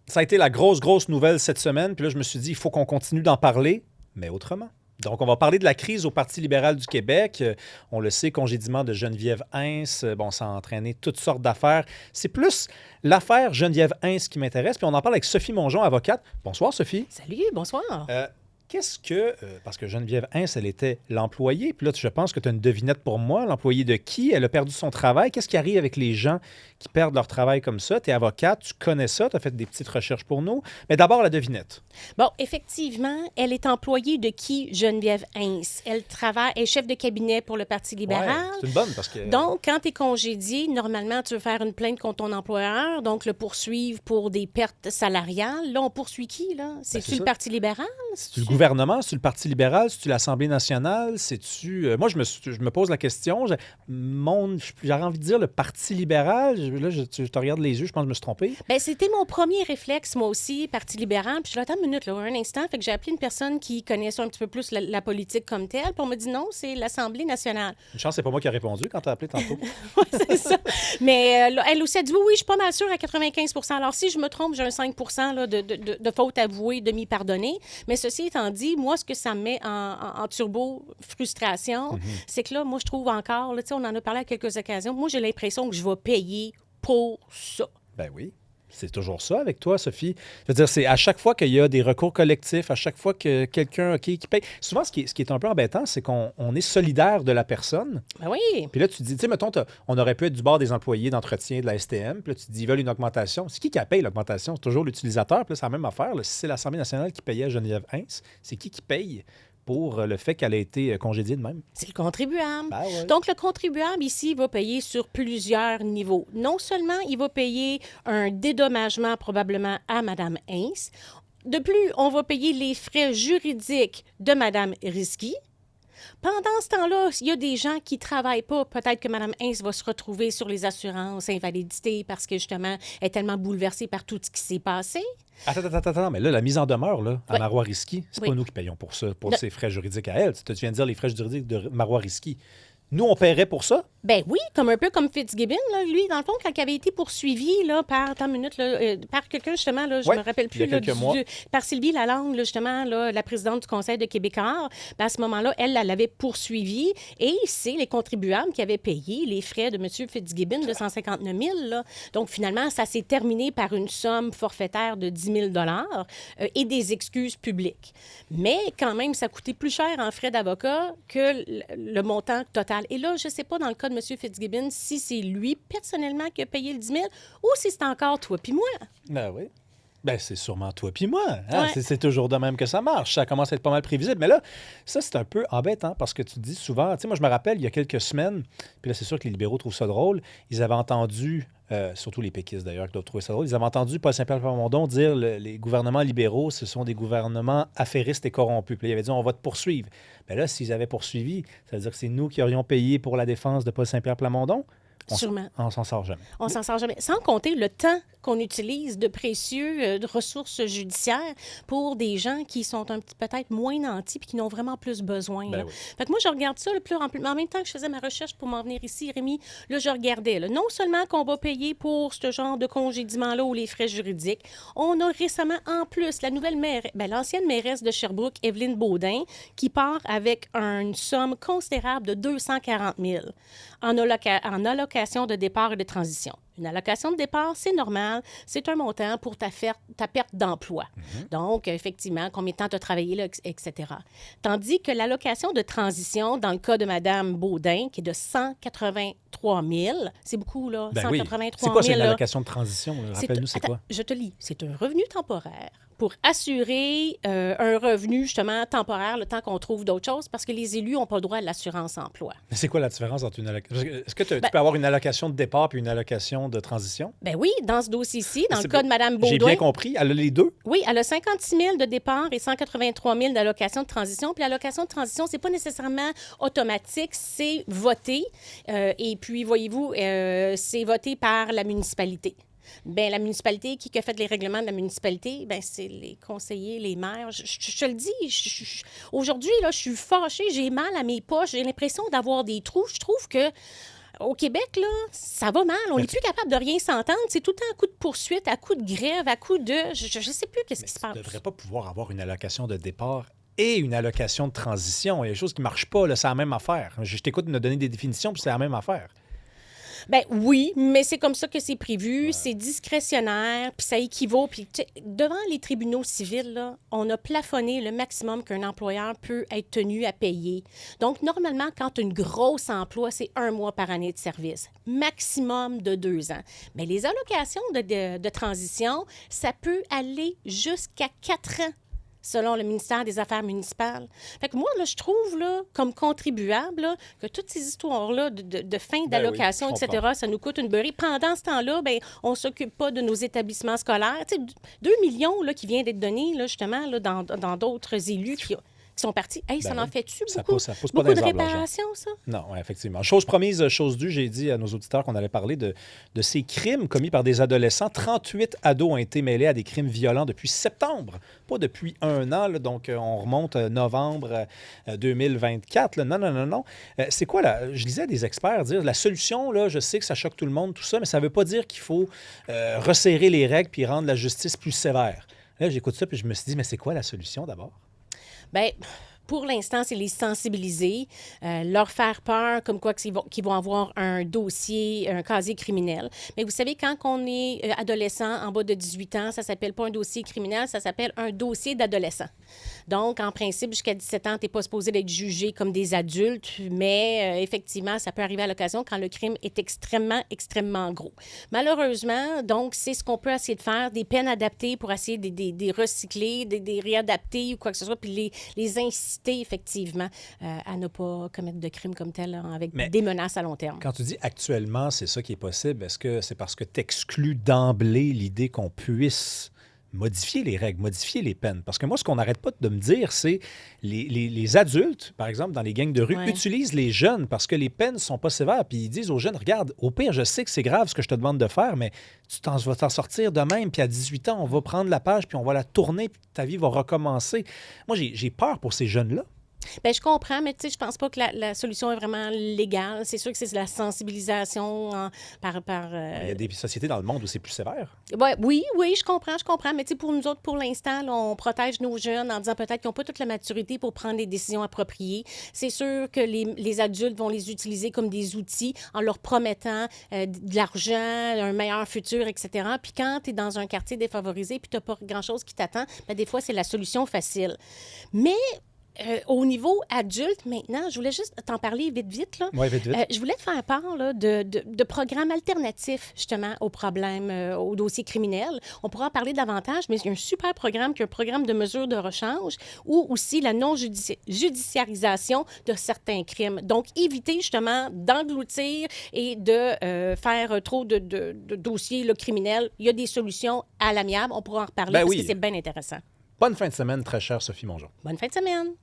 Ça a été la grosse nouvelle cette semaine. Puis là, je me suis dit, il faut qu'on continue d'en parler, mais autrement. Donc, on va parler de la crise au Parti libéral du Québec. On le sait, congédiement de Geneviève Hintz. Bon, ça a entraîné toutes sortes d'affaires. C'est plus l'affaire Geneviève Hintz qui m'intéresse. Puis on en parle avec Sophie Mongeon, avocate. Bonsoir, Sophie. Salut, bonsoir. Qu'est-ce que... parce que Geneviève Hintz, elle était l'employée. Puis là, je pense que tu as une devinette pour moi. L'employée de qui? Elle a perdu son travail. Qu'est-ce qui arrive avec les gens qui perdent leur travail comme ça? Tu es avocate, tu connais ça, tu as fait des petites recherches pour nous. Mais d'abord, la devinette. Bon, effectivement, elle est employée de qui, Geneviève Hintz? Elle est chef de cabinet pour le Parti libéral. Ouais, c'est une bonne parce que... Donc, quand tu es congédié, normalement, tu veux faire une plainte contre ton employeur, donc le poursuivre pour des pertes salariales. Là, on poursuit qui, là? C'est-tu le Parti libéral? C'est-tu le gouvernement? C'est-tu le Parti libéral? C'est-tu l'Assemblée nationale? C'est-tu... moi, je me pose la question. J'aurais envie de dire le Parti libéral. Là, je te regarde les yeux, je pense que je me suis trompé. Bien, c'était mon premier réflexe, moi aussi, Parti libéral. Puis je l'attends une minute, là, un instant. Fait que j'ai appelé une personne qui connaît ça un petit peu plus, la politique comme telle. Puis on m'a dit non, c'est l'Assemblée nationale. Une chance, c'est pas moi qui ai répondu quand tu as appelé tantôt. Oui, c'est ça. Mais elle aussi a dit oui, je suis pas mal sûre à 95 %. Alors, si je me trompe, j'ai un 5 % là, de faute avouée, demi-pardonnée. Mais ceci étant dit, moi, ce que ça me met en turbo-frustration, c'est que là, moi, je trouve encore, là, on en a parlé à quelques occasions, moi, j'ai l'impression que je vais payer pour ça. Ben oui. C'est toujours ça avec toi, Sophie. Je veux dire, c'est à chaque fois qu'il y a des recours collectifs, à chaque fois que quelqu'un qui paye. Souvent, ce qui est un peu embêtant, c'est qu'on est solidaire de la personne. Ben oui. Puis là, tu te dis, tu sais, mettons, on aurait pu être du bord des employés d'entretien de la STM. Puis là, tu te dis, ils veulent une augmentation. C'est qui paye l'augmentation? C'est toujours l'utilisateur. Puis là, c'est la même affaire. Là. Si c'est l'Assemblée nationale qui payait Geneviève Hintz, c'est qui paye pour le fait qu'elle a été congédiée de même? C'est le contribuable. Ben ouais. Donc, le contribuable, ici, va payer sur plusieurs niveaux. Non seulement il va payer un dédommagement probablement à Mme Hintz, de plus, on va payer les frais juridiques de Mme Risky. Pendant ce temps-là, il y a des gens qui ne travaillent pas. Peut-être que Mme Hintz va se retrouver sur les assurances invalidité parce que, justement, elle est tellement bouleversée par tout ce qui s'est passé. Attends, mais là, la mise en demeure, là, à Oui. Marois Risky, c'est pas nous qui payons pour ça, pour ses frais juridiques à elle. Tu viens de dire les frais juridiques de Marois Risky. Nous, on paierait pour ça? Ben oui, un peu comme Fitzgibbon, là, lui, dans le fond, quand il avait été poursuivi là, par par quelqu'un, justement, là, je me rappelle plus, il y a quelques mois. Par Sylvie Lalande, là, justement, là, la présidente du Conseil de Québécois, ben, à ce moment-là, elle l'avait poursuivi et c'est les contribuables qui avaient payé les frais de M. Fitzgibbon de 159 000. Là. Donc, finalement, ça s'est terminé par une somme forfaitaire de 10 000 et des excuses publiques. Mais quand même, ça coûtait plus cher en frais d'avocat que le montant total. Et là, je ne sais pas dans le cas de M. Fitzgibbon si c'est lui personnellement qui a payé le 10 000 ou si c'est encore toi puis moi. Ben oui. Ben c'est sûrement toi puis moi. Hein? Ouais. C'est toujours de même que ça marche. Ça commence à être pas mal prévisible. Mais là, ça, c'est un peu embêtant parce que tu te dis souvent... Tu sais, moi, je me rappelle, il y a quelques semaines, puis là, c'est sûr que les libéraux trouvent ça drôle, ils avaient entendu... surtout les péquistes, d'ailleurs, qui doivent trouver ça drôle. Ils avaient entendu Paul Saint-Pierre Plamondon dire les gouvernements libéraux, ce sont des gouvernements affairistes et corrompus. Puis là, il avait dit, on va te poursuivre. Bien là, s'ils avaient poursuivi, ça veut dire que c'est nous qui aurions payé pour la défense de Paul Saint-Pierre Plamondon. Sûrement. On s'en sort jamais. On s'en sort jamais. Sans compter le temps qu'on utilise de précieux de ressources judiciaires pour des gens qui sont peut-être moins nantis puis qui n'ont vraiment plus besoin. Ben Là. oui. Fait que moi, je regarde ça le plus rempli. Mais en même temps que je faisais ma recherche pour m'en venir ici, Rémi, là, je regardais. Là, non seulement qu'on va payer pour ce genre de congédiement-là ou les frais juridiques, on a récemment, en plus, la nouvelle l'ancienne mairesse de Sherbrooke, Evelyne Baudin, qui part avec une somme considérable de 240 000 en allocation de départ et de transition. Une allocation de départ, c'est normal. C'est un montant pour ta perte d'emploi. Donc, effectivement, combien de temps tu as travaillé, là, etc. Tandis que l'allocation de transition, dans le cas de Mme Baudin, qui est de 183 000, c'est beaucoup, là, Ben 183 oui. 000. C'est quoi, c'est une là. allocation de transition? Là? Rappelle-nous, c'est Attends, quoi? je te lis. C'est un revenu temporaire pour assurer un revenu, justement, temporaire, le temps qu'on trouve d'autres choses, parce que les élus n'ont pas le droit à l'assurance-emploi. Mais c'est quoi la différence entre une allocation? Est-ce que tu peux avoir une allocation de départ puis une allocation de transition? Ben oui, dans ce dossier-ci, dans le C'est- cas de Mme Baudouin... J'ai bien compris. Elle a les deux? Oui, elle a 56 000 de départ et 183 000 d'allocation de transition. Puis l'allocation de transition, c'est pas nécessairement automatique, c'est voté. Et puis, voyez-vous, c'est voté par la municipalité. Bien, la municipalité, qui a fait les règlements de la municipalité, bien, c'est les conseillers, les maires. Je te le dis, aujourd'hui, là, je suis fâchée, j'ai mal à mes poches, j'ai l'impression d'avoir des trous. Je trouve que au Québec, là, ça va mal. On n'est plus capable de rien s'entendre. C'est tout le temps à coup de poursuite, à coup de grève, à coup de... Je ne sais plus qu'est-ce qui se passe. Tu ne devrais pas pouvoir avoir une allocation de départ et une allocation de transition. Il y a des choses qui ne marchent pas, là, c'est la même affaire. Je t'écoute me donner des définitions, puis c'est la même affaire. Ben oui, mais c'est comme ça que c'est prévu, c'est discrétionnaire, puis ça équivaut. Puis devant les tribunaux civils, là, on a plafonné le maximum qu'un employeur peut être tenu à payer. Donc, normalement, quand tu as une grosse emploi, c'est 1 mois par année de service, maximum de 2 ans. Mais les allocations de transition, ça peut aller jusqu'à 4 ans selon le ministère des Affaires municipales. Fait que moi, là, je trouve, là, comme contribuable, là, que toutes ces histoires-là de fin d'allocation, etc., ça nous coûte une beurrée. Pendant ce temps-là, ben, on ne s'occupe pas de nos établissements scolaires. Tu sais, 2 millions là, qui viennent d'être donnés, là, justement, là, dans d'autres élus qui sont partis. Hey, ça en fait-tu beaucoup? Ça pousse pas beaucoup dans de les arbres, l'argent. réparations, ça? Non, ouais, effectivement. Chose promise, chose due, j'ai dit à nos auditeurs qu'on allait parler de ces crimes commis par des adolescents. 38 ados ont été mêlés à des crimes violents depuis septembre, pas depuis 1 an. Là, donc, on remonte novembre 2024. Là. Non. C'est quoi, là? Je lisais des experts dire, la solution, là, je sais que ça choque tout le monde, tout ça, mais ça ne veut pas dire qu'il faut resserrer les règles puis rendre la justice plus sévère. Là, j'écoute ça puis je me suis dit, mais c'est quoi la solution d'abord? Bien, pour l'instant, c'est les sensibiliser, leur faire peur, comme quoi qu'ils vont avoir un dossier, un casier criminel. Mais vous savez, quand on est adolescent en bas de 18 ans, ça ne s'appelle pas un dossier criminel, ça s'appelle un dossier d'adolescent. Donc, en principe, jusqu'à 17 ans, tu n'es pas supposé d'être jugé comme des adultes, mais effectivement, ça peut arriver à l'occasion quand le crime est extrêmement, extrêmement gros. Malheureusement, donc, c'est ce qu'on peut essayer de faire, des peines adaptées pour essayer de les recycler, de les réadapter ou quoi que ce soit, puis les inciter effectivement à ne pas commettre de crime comme tel, là, avec des menaces à long terme. Quand tu dis actuellement, c'est ça qui est possible, est-ce que c'est parce que tu exclus d'emblée l'idée qu'on puisse modifier les règles, modifier les peines? Parce que moi, ce qu'on n'arrête pas de me dire, c'est les adultes, par exemple, dans les gangs de rue, utilisent les jeunes parce que les peines ne sont pas sévères. Puis ils disent aux jeunes, regarde, au pire, je sais que c'est grave ce que je te demande de faire, mais vas t'en sortir de même. Puis à 18 ans, on va prendre la page, puis on va la tourner, puis ta vie va recommencer. Moi, j'ai peur pour ces jeunes-là. Bien, je comprends, mais tu sais, je pense pas que la solution est vraiment légale. C'est sûr que c'est la sensibilisation par Il y a des sociétés dans le monde où c'est plus sévère. Oui, je comprends. Mais tu sais, pour nous autres, pour l'instant, là, on protège nos jeunes en disant peut-être qu'ils n'ont pas toute la maturité pour prendre des décisions appropriées. C'est sûr que les adultes vont les utiliser comme des outils en leur promettant de l'argent, un meilleur futur, etc. Puis quand tu es dans un quartier défavorisé puis tu n'as pas grand-chose qui t'attend, bien, des fois, c'est la solution facile. Mais au niveau adulte, maintenant, je voulais juste t'en parler vite. Là. Oui, vite. Je voulais te faire part là, de programmes alternatifs, justement, aux problèmes, aux dossiers criminels. On pourra en parler davantage, mais il y a un super programme qui est un programme de mesures de rechange ou aussi la non-judiciarisation de certains crimes. Donc, éviter, justement, d'engloutir et de faire trop de dossiers là, criminels. Il y a des solutions à l'amiable. On pourra en reparler parce que c'est bien intéressant. Bonne fin de semaine, très chère Sophie Mongeau. Bonne fin de semaine.